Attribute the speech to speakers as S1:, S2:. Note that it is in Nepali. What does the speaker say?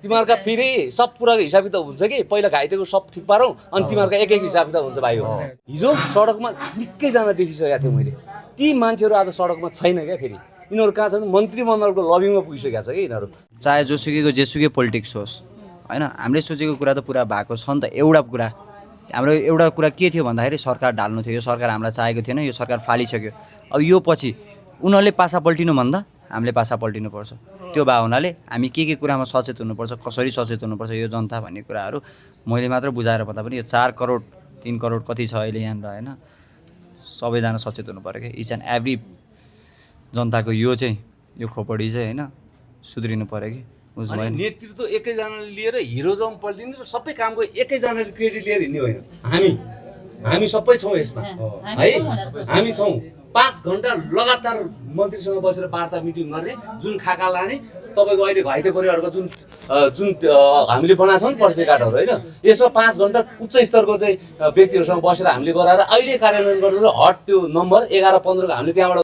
S1: तिमीहरूका फेरि सब कुराको हिसाब किताब हुन्छ कि पहिला घाइतेको सब ठिक पारौँ अनि तिमीहरूका एक एक हिसाब किताब हुन्छ भाइ हो। हिजो सडकमा निकैजना देखिसकेको थिएँ मैले, ती मान्छेहरू आज सडकमा छैन क्या। फेरि यिनीहरू कहाँ छन्? मन्त्रीमण्डलको लबिङमा पुगिसकेका छ कि यिनीहरू।
S2: चाहे जोसुकैको जेसुकै पोलिटिक्स होस् होइन, हामीले सोचेको कुरा त पुरा भएको छ नि त। एउटा कुरा हाम्रो एउटा कुरा के थियो भन्दाखेरि सरकार ढाल्नु थियो, यो सरकार हामीलाई चाहेको थिएन, यो सरकार फालिसक्यो। अब यो पछि उनीहरूले पासा पल्टिनु भन्दा हामीले पासा पल्टिनुपर्छ। त्यो भए हुनाले हामी के कुरामा सचेत हुनुपर्छ, कसरी सचेत हुनुपर्छ यो जनता भन्ने कुराहरू मैले मात्र बुझाएर भन्दा पनि यो 4 करोड 3 करोड कति छ अहिले यहाँनिर होइन, सबैजना सचेत हुनु पऱ्यो क्या। इच एन्ड एभ्री जनताको यो चाहिँ यो खोपडी चाहिँ होइन सुध्रिनु पऱ्यो कि। बुझ्नु भयो नि?
S1: नेतृत्व एकैजनाले लिएर हिरोजम पल्टिने र सबै कामको एकैजनाले क्रेडिट लिएर हिँड्ने होइन। हामी सबै छौँ यसमा है, हामी छौँ। 5 घन्टा लगातार मन्त्रीसँग बसेर वार्ता मिटिङ गर्ने, जुन खाका लाने, तपाईँको अहिले घाइते परिवारको जुन हामीले बनाएको छौँ नि पर्चे कार्डहरू होइन, यसमा 5 घन्टा उच्च स्तरको चाहिँ व्यक्तिहरूसँग बसेर हामीले गराएर अहिले कार्यान्वयन गरेर हट त्यो नम्बर 11-15 को हामीले त्यहाँबाट